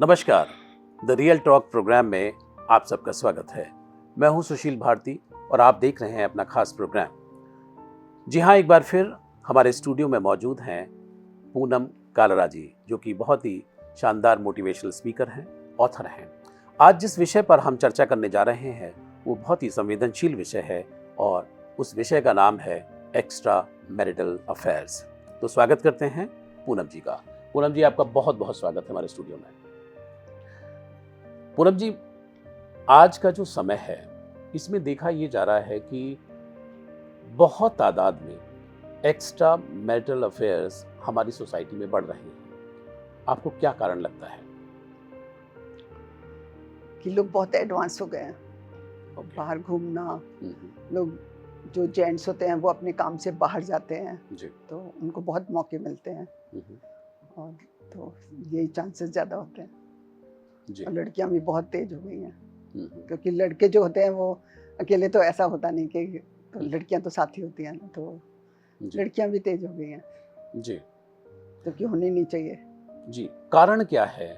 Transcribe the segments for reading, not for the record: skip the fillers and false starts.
नमस्कार, the real talk programme में आप सबका स्वागत है। मैं हूं सुशील भारती और आप देख रहे हैं अपना खास प्रोग्राम। जी हाँ, एक बार फिर हमारे स्टूडियो में मौजूद हैं पूनम कालरा जी, जो कि बहुत ही शानदार मोटिवेशनल स्पीकर हैं, ऑथर हैं। आज जिस विषय पर हम चर्चा करने जा रहे हैं वो बहुत ही संवेदनशील विषय है और उस विषय का नाम है एक्स्ट्रा मैरिटल अफेयर्स। तो स्वागत करते हैं पूनम जी का। पूनम जी, आपका बहुत बहुत स्वागत है हमारे स्टूडियो में। पूनम जी, आज का जो समय है इसमें देखा ये जा रहा है कि बहुत तादाद में एक्स्ट्रा मैरिटल अफेयर्स हमारी सोसाइटी में बढ़ रहे हैं। आपको क्या कारण लगता है? कि लोग बहुत एडवांस हो गए हैं। बाहर घूमना, लोग जो जेंट्स होते हैं वो अपने काम से बाहर जाते हैं जी। तो उनको बहुत मौके मिलते हैं और तो यही चांसेस ज़्यादा होते हैं जी। और लड़कियां भी बहुत तेज हो गई हैं क्योंकि लड़के जो होते हैं वो अकेले तो ऐसा होता नहीं कि तो लड़कियां तो साथी होती हैं ना, तो लड़कियां भी तेज हो गई हैं जी, तो क्यों होनी नहीं चाहिए जी। कारण क्या है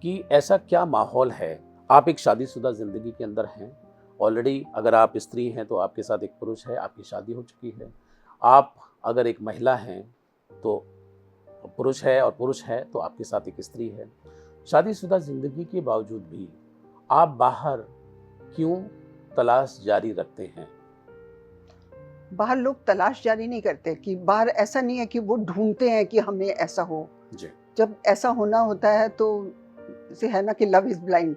कि ऐसा क्या माहौल है? आप एक शादीशुदा जिंदगी के अंदर हैं ऑलरेडी। अगर आप स्त्री हैं तो आपके साथ एक पुरुष है, आपकी शादी हो चुकी है। आप अगर एक महिला हैं तो पुरुष है, और पुरुष है तो आपके साथ एक स्त्री है। शादीशुदा जिंदगी के बावजूद भी आप बाहर क्यों तलाश जारी रखते हैं? बाहर लोग तलाश जारी नहीं करते कि बाहर ऐसा नहीं है कि वो ढूंढते हैं कि हमें ऐसा हो जी। जब ऐसा होना होता है तो जैसे है ना कि लव इज ब्लाइंड,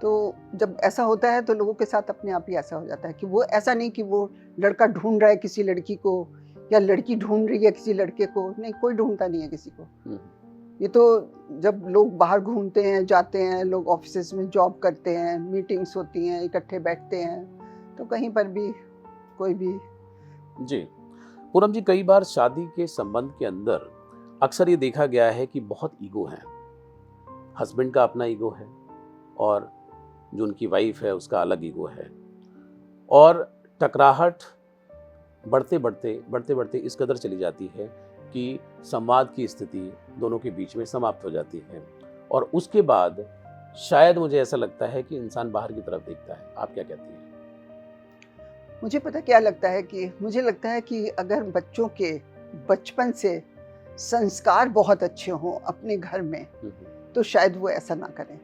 तो जब ऐसा होता है तो लोगों के साथ अपने आप ही ऐसा हो जाता है कि वो ऐसा नहीं कि वो लड़का ढूंढ रहा है किसी लड़की को या लड़की ढूंढ रही है किसी लड़के को। नहीं, कोई ढूंढता नहीं है किसी को। ये तो जब लोग बाहर घूमते हैं, जाते हैं, लोग ऑफिस में जॉब करते हैं, मीटिंग्स होती हैं, इकट्ठे बैठते हैं, तो कहीं पर भी कोई भी जी। पूनम जी, कई बार शादी के संबंध के अंदर अक्सर ये देखा गया है कि बहुत ईगो है। हस्बैंड का अपना ईगो है और जो उनकी वाइफ है उसका अलग ईगो है, और टकराहट बढ़ते बढ़ते इस कदर चली जाती है कि संवाद की स्थिति दोनों के बीच में समाप्त हो जाती है, और उसके बाद शायद मुझे ऐसा लगता है कि इंसान बाहर की तरफ देखता है। आप क्या कहती हैं? मुझे पता क्या लगता है कि मुझे लगता है कि अगर बच्चों के बचपन से संस्कार बहुत अच्छे हों अपने घर में तो शायद वो ऐसा ना करें।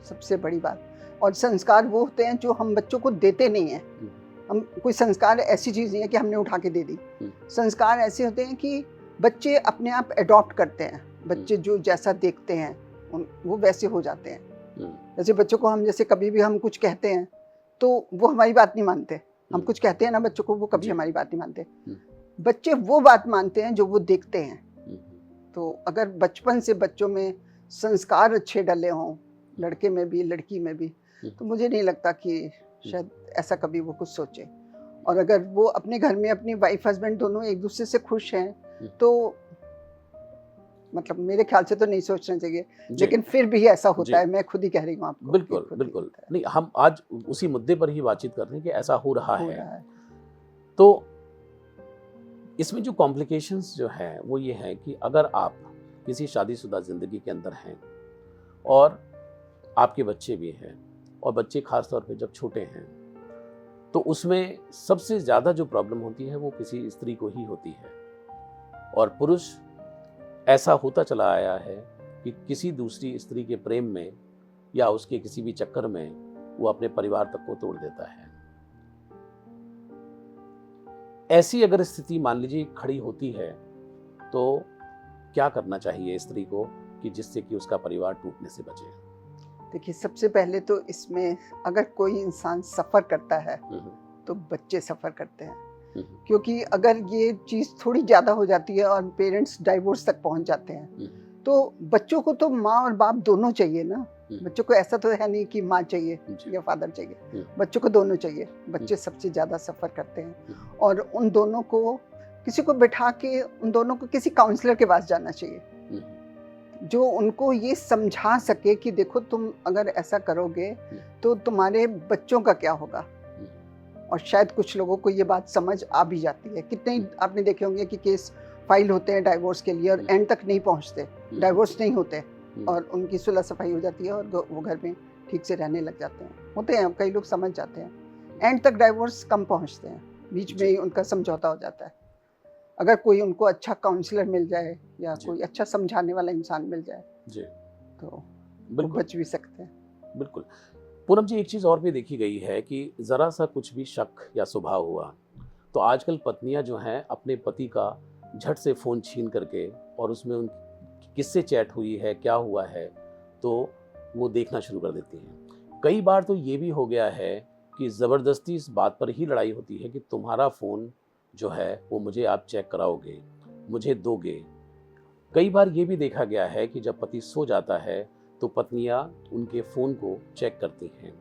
सबसे बड़ी बात, और संस्कार वो होते हैं जो हम बच्चों को देते नहीं हैं। हम कोई संस्कार ऐसी चीज़ नहीं है कि हमने उठा के दे दी। संस्कार ऐसे होते हैं कि बच्चे अपने आप अडॉप्ट करते हैं। बच्चे जो जैसा देखते हैं वो वैसे हो जाते हैं। जैसे बच्चों को हम जैसे कभी भी हम कुछ कहते हैं तो वो हमारी बात नहीं मानते। हम कुछ कहते हैं ना बच्चों को, वो कभी हमारी बात नहीं मानते। बच्चे वो बात मानते हैं जो वो देखते हैं। तो अगर बचपन से बच्चों में संस्कार अच्छे डले हों, लड़के में भी लड़की में भी, तो मुझे नहीं लगता कि शायद ऐसा कभी वो कुछ सोचे। और अगर वो अपने घर में अपनी वाइफ हस्बैंड दोनों एक दूसरे से खुश हैं तो मतलब मेरे ख्याल से तो नहीं सोचना चाहिए, लेकिन फिर भी ऐसा होता है। मैं खुद ही कह रही हूँ आपको। बिल्कुल नहीं, हम आज उसी मुद्दे पर ही बातचीत कर रहे हैं कि ऐसा हो रहा है। तो इसमें जो कॉम्प्लिकेशंस जो हैं वो ये है कि अगर आप किसी शादीशुदा जिंदगी के अंदर हैं और आपके बच्चे भी हैं, और बच्चे खास तौर पे जब छोटे हैं, तो उसमें सबसे ज़्यादा जो प्रॉब्लम होती है वो किसी स्त्री को ही होती है। और पुरुष ऐसा होता चला आया है कि किसी दूसरी स्त्री के प्रेम में या उसके किसी भी चक्कर में वो अपने परिवार तक को तोड़ देता है। ऐसी अगर स्थिति मान लीजिए खड़ी होती है तो क्या करना चाहिए स्त्री को कि जिससे कि उसका परिवार टूटने से बचे? देखिए, सबसे पहले तो इसमें अगर कोई इंसान सफ़र करता है तो बच्चे सफ़र करते हैं, क्योंकि अगर ये चीज़ थोड़ी ज़्यादा हो जाती है और पेरेंट्स डाइवोर्स तक पहुंच जाते हैं तो बच्चों को तो माँ और बाप दोनों चाहिए ना। बच्चों को ऐसा तो है नहीं कि माँ चाहिए या फादर चाहिए, बच्चों को दोनों चाहिए। बच्चे सबसे ज़्यादा सफ़र करते हैं और उन दोनों को किसी को बिठा के उन दोनों को किसी काउंसलर के पास जाना चाहिए जो उनको ये समझा सके कि देखो तुम अगर ऐसा करोगे तो तुम्हारे बच्चों का क्या होगा। और शायद कुछ लोगों को ये बात समझ आ भी जाती है। कितने आपने देखे होंगे कि केस फाइल होते हैं डाइवोर्स के लिए और एंड तक नहीं पहुंचते, डाइवोर्स नहीं होते, और उनकी सुलह सफाई हो जाती है और वो घर में ठीक से रहने लग जाते हैं। होते हैं कई लोग समझ जाते हैं, एंड तक डाइवोर्स कम पहुंचते हैं, बीच में ही उनका समझौता हो जाता है। अगर कोई उनको अच्छा काउंसलर मिल जाए या कोई अच्छा समझाने वाला इंसान मिल जाए तो वो बच भी सकते हैं। बिल्कुल। पूनम जी, एक चीज़ और भी देखी गई है कि ज़रा सा कुछ भी शक या स्वभाव हुआ तो आजकल पत्नियां जो हैं अपने पति का झट से फ़ोन छीन करके और उसमें उन किससे चैट हुई है, क्या हुआ है, तो वो देखना शुरू कर देती हैं। कई बार तो ये भी हो गया है कि ज़बरदस्ती इस बात पर ही लड़ाई होती है कि तुम्हारा फ़ोन जो है वो मुझे आप चेक कराओगे, मुझे दोगे। कई बार ये भी देखा गया है कि जब पति सो जाता है तो पत्नियां उनके फ़ोन को चेक करती हैं।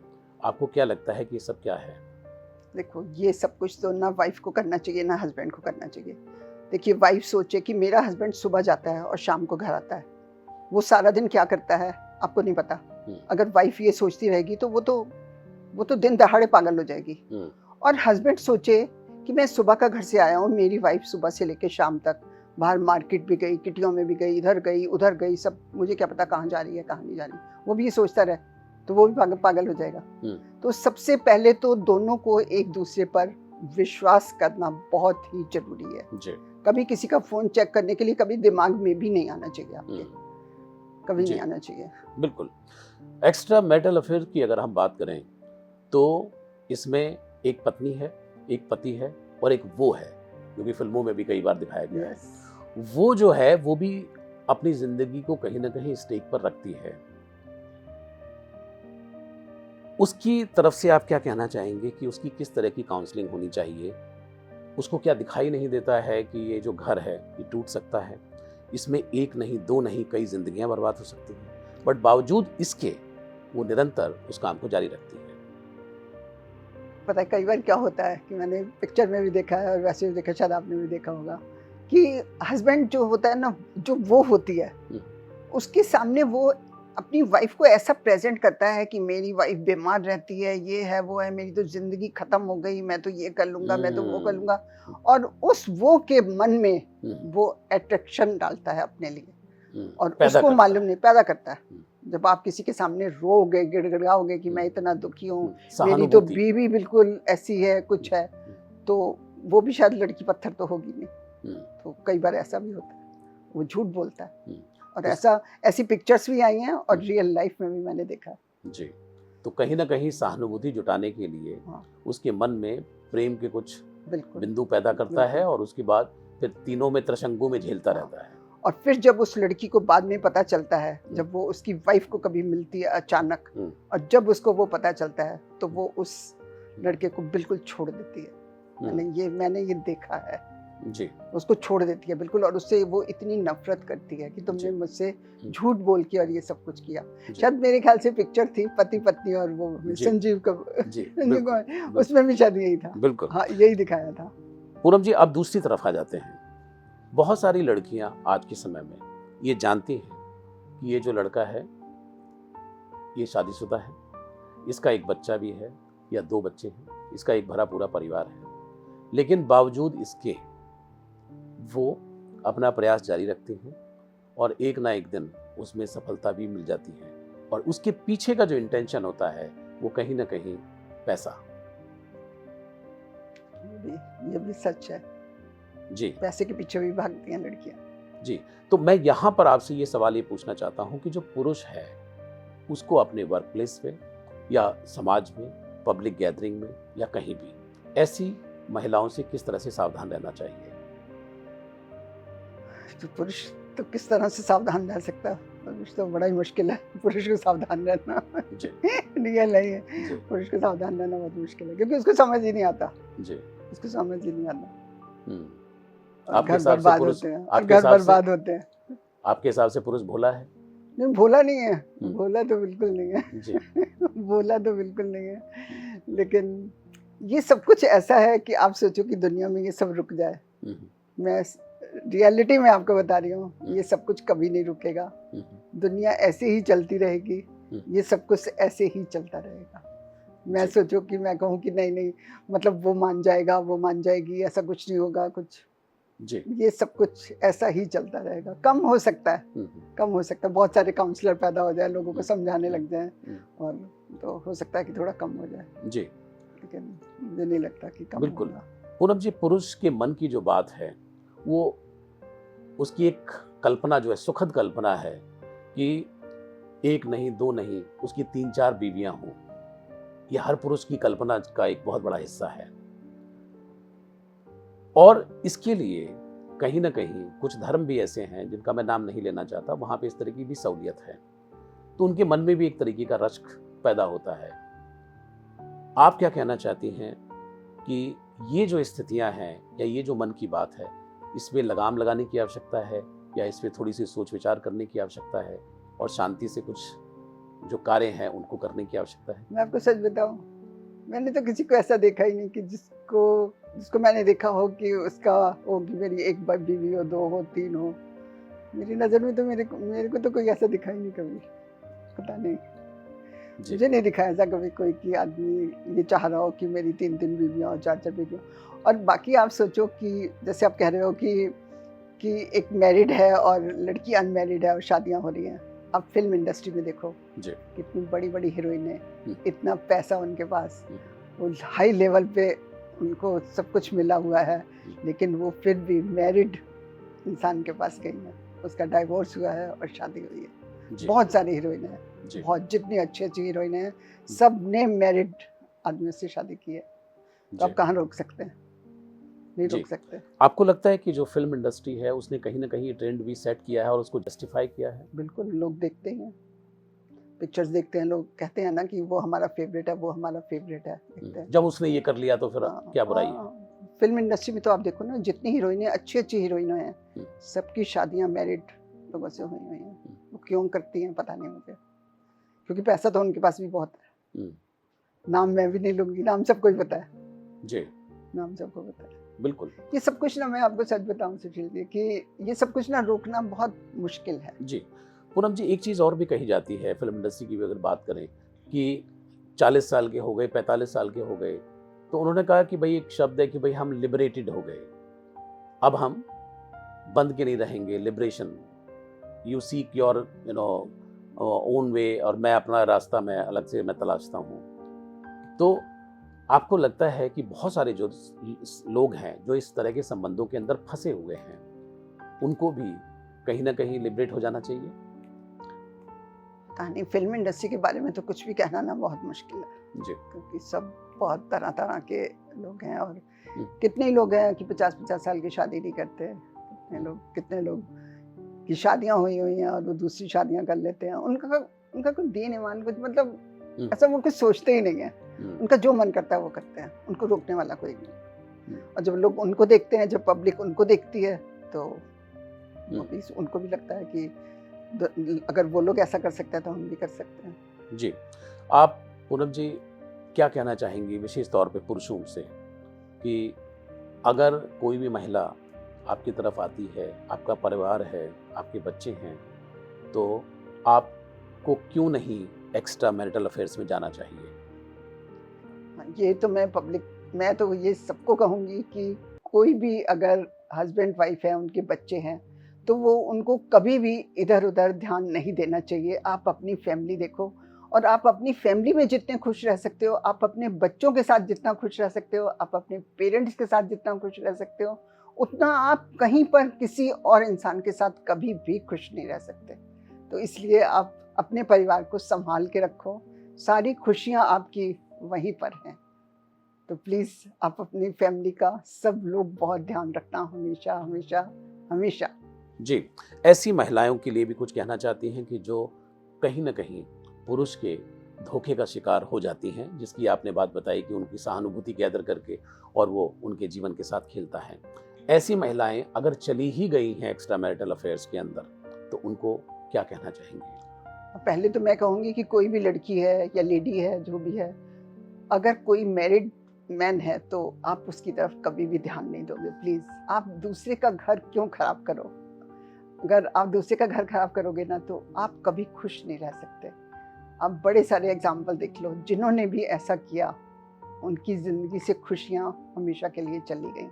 आपको क्या लगता है कि ये सब क्या है? देखो, ये सब कुछ तो ना वाइफ को करना चाहिए ना हस्बैंड को करना चाहिए। देखिए, वाइफ सोचे कि मेरा हस्बैंड सुबह जाता है और शाम को घर आता है, वो सारा दिन क्या करता है आपको नहीं पता। अगर वाइफ ये सोचती रहेगी तो वो तो दिन दहाड़े पागल हो जाएगी। और हस्बैंड सोचे कि मैं सुबह का घर से आया हूँ, मेरी वाइफ सुबह से लेकर शाम तक बाहर मार्केट भी गई, किटियों में भी गई, इधर गई उधर गई, सब मुझे क्या पता कहाँ जा रही है कहाँ नहीं जा रही, वो भी ये सोचता रहे तो वो भी पागल हो जाएगा। तो सबसे पहले तो दोनों को एक दूसरे पर विश्वास करना बहुत ही जरूरी है। कभी किसी का फोन चेक करने के लिए कभी दिमाग में भी नहीं आना चाहिए आपके, कभी नहीं आना चाहिए। बिल्कुल। एक्स्ट्रा मैरिटल अफेयर की अगर हम बात करें तो इसमें एक पत्नी है, एक पति है और एक वो है जो कि फिल्मों में भी कई बार दिखाया गया है। वो जो है वो भी अपनी जिंदगी को कहीं ना कहीं स्टेक पर रखती है। उसकी तरफ से आप क्या कहना चाहेंगे कि उसकी किस तरह की काउंसलिंग होनी चाहिए? उसको क्या दिखाई नहीं देता है कि ये जो घर है ये टूट सकता है, इसमें एक नहीं दो नहीं कई जिंदगियां बर्बाद हो सकती हैं, बट बावजूद इसके वो निरंतर उस काम को जारी रखती है। पता है कई बार क्या होता है कि मैंने पिक्चर में भी देखा है और वैसे भी देखा, शायद आपने भी देखा होगा, कि हस्बैंड जो होता है ना, जो वो होती है उसके सामने वो अपनी वाइफ को ऐसा प्रेजेंट करता है कि मेरी वाइफ बीमार रहती है, ये है वो है, मेरी तो जिंदगी खत्म हो गई, मैं तो ये कर लूंगा, मैं तो वो कर लूंगा, और उस वो के मन में वो अट्रैक्शन डालता है अपने लिए और उसको मालूम नहीं पैदा करता है। जब आप किसी के सामने रोगे गिड़गिड़ाओगे कि मैं इतना दुखी हूँ, मेरी तो बीवी बिल्कुल ऐसी है, कुछ है, तो वो भी शायद लड़की पत्थर तो होगी नहीं। तो कई बार ऐसा भी होता है, वो झूठ बोलता है और ऐसी पिक्चर्स भी आई हैं और रियल लाइफ में भी मैंने देखा है। जी, तो कहीं ना कहीं सहानुभूति जुटाने के लिए उसके मन में प्रेम के कुछ बिंदु पैदा करता है और उसके बाद फिर तीनों में त्रिशंकु में झेलता रहता है। और फिर जब उस लड़की को बाद में पता चलता है, जब वो उसकी वाइफ को कभी मिलती है अचानक, और जब उसको वो पता चलता है तो वो उस लड़के को बिल्कुल छोड़ देती है। मैंने ये देखा है जी, उसको छोड़ देती है बिल्कुल, और उससे वो इतनी नफरत करती है कि तुमने मुझसे झूठ बोल के और ये सब कुछ किया। शायद मेरे ख्याल से पिक्चर थी पति पत्नी और वो संजीव का, उसमें भी शायद यही था। बिल्कुल, हाँ, यही दिखाया था। पूनम जी, अब दूसरी तरफ आ जाते हैं। बहुत सारी लड़कियां आज के समय में ये जानती हैं कि ये जो लड़का है ये शादीशुदा है, इसका एक बच्चा भी है या 2 बच्चे हैं, इसका एक भरा पूरा परिवार है, लेकिन बावजूद इसके वो अपना प्रयास जारी रखते हैं और एक ना एक दिन उसमें सफलता भी मिल जाती है, और उसके पीछे का जो इंटेंशन होता है वो कहीं ना कहीं पैसा। ये भी सच है जी, पैसे के पीछे भी भागती हैं लड़कियां। जी, तो मैं यहाँ पर आपसे ये सवाल ये पूछना चाहता हूँ कि जो पुरुष है उसको अपने वर्क प्लेस पे या समाज में, पब्लिक गैदरिंग में या कहीं भी ऐसी महिलाओं से किस तरह से सावधान रहना चाहिए? तो पुरुष तो किस तरह से सावधान रह सकता है? पुरुष तो बड़ा ही मुश्किल है पुरुष को सावधान रहना। रियल नहीं है, पुरुष को सावधान रहना बहुत मुश्किल है क्योंकि उसको समझ ही नहीं आता। जी, उसको समझ ही नहीं आता। घर बर्बाद होते हैं, घर बर्बाद होते हैं। आपके हिसाब से पुरुष भोला है? नहीं, भोला नहीं है, भोला तो बिल्कुल नहीं है। भोला तो बिल्कुल नहीं है, लेकिन ये सब कुछ ऐसा है कि आप सोचो कि दुनिया में ये सब रुक जाए। मैं रियलिटी में आपको बता रही हूँ, ये सब कुछ कभी नहीं रुकेगा। दुनिया ऐसे ही चलती रहेगी, ये सब कुछ ऐसे ही चलता रहेगा। मैं सोचो कि मैं कहूँ कि नहीं नहीं, मतलब वो मान जाएगा, वो मान जाएगी, ऐसा कुछ नहीं होगा, कुछ जी। ये सब कुछ ऐसा ही चलता रहेगा। कम हो सकता है, कम हो सकता है, बहुत सारे काउंसलर पैदा हो जाए, लोगों को समझाने लग जाए, और तो हो सकता है कि थोड़ा कम हो जाए, जी। लेकिन मुझे नहीं लगता कि कम बिल्कुल। होगा। पूनम जी, पुरुष के मन की जो बात है, वो उसकी एक कल्पना जो है, सुखद कल्पना है कि एक नहीं, दो नहीं, उसकी 3-4 बीवियां हों। ये हर पुरुष की कल्पना का एक बहुत बड़ा हिस्सा है। और इसके लिए कहीं न कहीं कुछ धर्म भी ऐसे हैं, जिनका मैं नाम नहीं लेना चाहता, वहाँ पे इस तरह की भी सहूलियत है। तो उनके मन में भी एक तरीके का रश्क पैदा होता है। आप क्या कहना चाहती हैं कि ये जो स्थितियाँ हैं या ये जो मन की बात है, इसमें लगाम लगाने की आवश्यकता है, या इसमें थोड़ी-सी सोच-विचार करने की आवश्यकता है और शांति से कुछ जो कार्य हैं उनको करने की आवश्यकता है? मैं आपको सच बताऊं, मैंने तो किसी को ऐसा देखा ही नहीं कि जिसको मैंने देखा हो कि उसका हो कि मेरी एक बीवी हो, 2 हो, 3 हो। मेरी नज़र में तो मेरे को तो कोई ऐसा दिखा ही नहीं कभी, पता नहीं। जी। मुझे नहीं दिखा ऐसा कभी कोई कि आदमी ये चाह रहा हो कि मेरी 3-3 बीवियाँ और 4-4 बीवियाँ। और बाकी आप सोचो कि जैसे आप कह रहे हो कि एक मैरिड है और लड़की अनमैरिड है और शादियाँ हो रही हैं। आप फिल्म इंडस्ट्री में देखो, जी। कितनी बड़ी-बड़ी हीरोइनें, हुँ। इतना पैसा उनके पास, हुँ। वो हाई लेवल पे उनको सब कुछ मिला हुआ है, लेकिन वो फिर भी मैरिड इंसान के पास गई हैं। उसका डाइवोर्स हुआ है और शादी हुई है। जी। बहुत सारी हीरोइनें हैं, जी। बहुत, जितनी अच्छी-अच्छी हीरोइनें हैं, सब ने मैरिड आदमियों से शादी की है। तो जी। आप कहाँ रोक सकते हैं? नहीं जी। रोक सकते। आपको लगता है कि जो फ़िल्म इंडस्ट्री है, उसने कहीं न कहीं ट्रेंड भी सेट किया है और उसको जस्टिफ़ाई किया है? बिल्कुल, लोग देखते ही हैं, पिक्चर्स देखते हैं, लोग कहते हैं ना कि वो हमारा फ़ेवरेट है, वो हमारा फ़ेवरेट है, देखते हैं। जब उसने ये कर लिया तो फिर क्या बुराई है? फ़िल्म इंडस्ट्री में तो आप देखो ना, जितनी हीरोइनें, अच्छी-अच्छी हीरोइनें हैं, हुँ। सबकी शादियाँ मैरिड लोगों से हुई हुई हैं। वो क्यों करती हैं पता नहीं मुझे, क्योंकि पैसा तो उनके पास भी बहुत है। हुँ। नाम मैं भी नहीं लूँगी, नाम सबको ही पता है, जी। नाम सबको पता है। बिल्कुल। ये सब कुछ ना, मैं आपको सच बताऊँ सुशील जी, कि ये सब कुछ ना रोकना बहुत मुश्किल है। जी। पूनम जी, एक चीज़ और भी कही जाती है फ़िल्म इंडस्ट्री की भी अगर बात करें कि 40 साल के हो गए, 45 साल के हो गए, तो उन्होंने कहा कि भई एक शब्द है कि भई हम लिबरेटेड हो गए। अब हम बंध के नहीं रहेंगे, liberation. You seek your own way, और मैं अपना रास्ता मैं अलग से मैं तलाशता हूँ। तो आपको लगता है कि बहुत सारे जो लोग हैं, जो इस तरह के संबंधों के अंदर फँसे हुए हैं, उनको भी कहीं न कहीं लिबरेट हो जाना चाहिए? पता नहीं, फ़िल्म इंडस्ट्री के बारे में तो कुछ भी कहना ना बहुत मुश्किल है, जी। क्योंकि सब बहुत तरह-तरह के लोग हैं, और हुँ। कितने ही लोग हैं कि 50-50 साल की शादी नहीं करते। कितने लोग की शादियाँ हुई हुई हैं और वो दूसरी शादियाँ कर लेते हैं। उनका कोई दीन ईमान कुछ, मतलब हुँ। ऐसा वो कुछ सोचते ही नहीं हैं। हुँ। उनका जो मन करता है वो करते हैं, उनको रोकने वाला कोई नहीं। हुँ। और जब लोग उनको देखते हैं, जब पब्लिक उनको देखती है, तो हुँ। उनको भी लगता है कि अगर वो लोग ऐसा कर सकते हैं तो हम भी कर सकते हैं। जी। आप पूनम जी क्या कहना चाहेंगी विशेष तौर पे पुरुषों से कि अगर कोई भी महिला आपकी तरफ आती है, आपका परिवार है, आपके बच्चे हैं, तो आपको क्यों नहीं एक्स्ट्रा मैरिटल अफेयर्स में जाना चाहिए? ये तो मैं तो ये सबको कहूँगी कि कोई भी अगर हस्बैंड वाइफ है, उनके बच्चे हैं, तो वो उनको कभी भी इधर-उधर ध्यान नहीं देना चाहिए। आप अपनी फैमिली देखो, और आप अपनी फैमिली में जितने खुश रह सकते हो, आप अपने बच्चों के साथ जितना खुश रह सकते हो, आप अपने पेरेंट्स के साथ जितना खुश रह सकते हो, उतना आप कहीं पर किसी और इंसान के साथ कभी भी खुश नहीं रह सकते। तो इसलिए आप अपने परिवार को सँभाल के रखो, सारी खुशियाँ आपकी वहीं पर हैं। तो प्लीज़ आप अपनी फैमिली का सब लोग बहुत ध्यान रखना, हमेशा, हमेशा, हमेशा। जी। ऐसी महिलाओं के लिए भी कुछ कहना चाहती हैं कि जो कहीं न कहीं पुरुष के धोखे का शिकार हो जाती हैं, जिसकी आपने बात बताई कि उनकी सहानुभूति गैदर करके और वो उनके जीवन के साथ खेलता है। ऐसी महिलाएँ अगर चली ही गई हैं एक्स्ट्रा मैरिटल अफेयर्स के अंदर, तो उनको क्या कहना चाहेंगे? पहले तो मैं कहूँगी कि कोई भी लड़की है या लेडी है, जो भी है, अगर कोई मैरिड मैन है तो आप उसकी तरफ कभी भी ध्यान नहीं दोगे, प्लीज़। आप दूसरे का घर क्यों खराब करो? अगर आप दूसरे का घर खराब करोगे ना, तो आप कभी खुश नहीं रह सकते। आप बड़े सारे एग्जाम्पल देख लो, जिन्होंने भी ऐसा किया, उनकी ज़िंदगी से खुशियाँ हमेशा के लिए चली गई।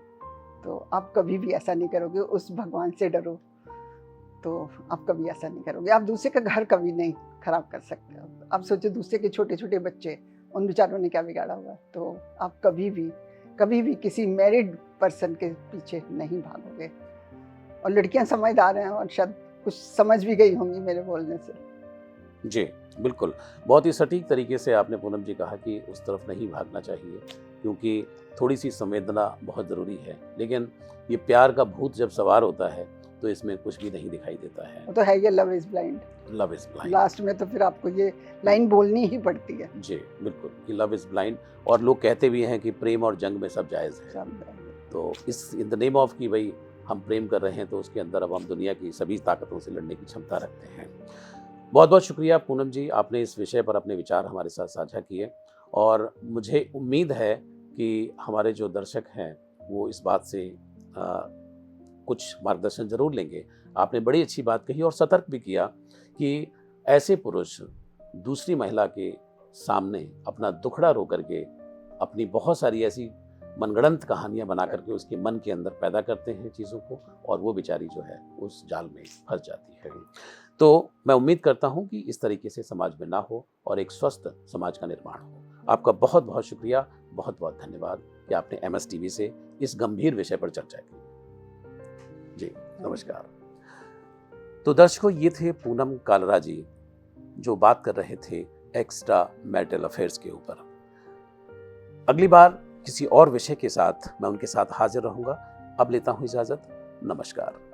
तो आप कभी भी ऐसा नहीं करोगे, उस भगवान से डरो, तो आप कभी ऐसा नहीं करोगे। आप दूसरे का घर कभी नहीं खराब कर सकते हो। आप सोचो दूसरे के छोटे छोटे बच्चे, उन बेचारों ने क्या बिगाड़ा हुआ, तो आप कभी भी किसी मैरिड पर्सन के पीछे नहीं भागोगे। और लड़कियां समझदार हैं और शायद कुछ समझ भी गई होंगी मेरे बोलने से। जी, बिल्कुल। बहुत ही सटीक तरीके से आपने पूनम जी कहा कि उस तरफ नहीं भागना चाहिए, क्योंकि थोड़ी-सी संवेदना बहुत ज़रूरी है। लेकिन ये प्यार का भूत जब सवार होता है, तो इसमें कुछ भी नहीं दिखाई देता है। वो तो है, ये love is blind. Love is blind. Last में तो फिर आपको ये लाइन बोलनी ही पड़ती है। जी, बिल्कुल, कि लव इज़ ब्लाइंड। और लोग कहते भी हैं कि प्रेम और जंग में सब जायज़ है। तो इस इन द नेम ऑफ कि भई हम प्रेम कर रहे हैं, तो उसके अंदर अब हम दुनिया की सभी ताकतों से लड़ने की क्षमता रखते हैं। बहुत-बहुत शुक्रिया पूनम जी, आपने इस विषय पर अपने विचार हमारे साथ साझा किए, और मुझे उम्मीद है कि हमारे जो दर्शक हैं वो इस बात से कुछ मार्गदर्शन ज़रूर लेंगे। आपने बड़ी अच्छी बात कही और सतर्क भी किया कि ऐसे पुरुष दूसरी महिला के सामने अपना दुखड़ा रो करके अपनी बहुत सारी ऐसी मनगढ़ंत कहानियाँ बना करके उसके मन के अंदर पैदा करते हैं चीज़ों को, और वो बेचारी जो है उस जाल में फंस जाती है। तो मैं उम्मीद करता हूँ कि इस तरीके से समाज में ना हो और एक स्वस्थ समाज का निर्माण हो। आपका बहुत बहुत शुक्रिया, बहुत बहुत धन्यवाद कि आपने MS टीवी से इस गंभीर विषय पर चर्चा की। जी, नमस्कार। तो दर्शकों, ये थे पूनम कालरा जी, जो बात कर रहे थे एक्स्ट्रा मैरिटल अफेयर्स के ऊपर। अगली बार किसी और विषय के साथ मैं उनके साथ हाजिर रहूंगा। अब लेता हूं इजाजत। नमस्कार।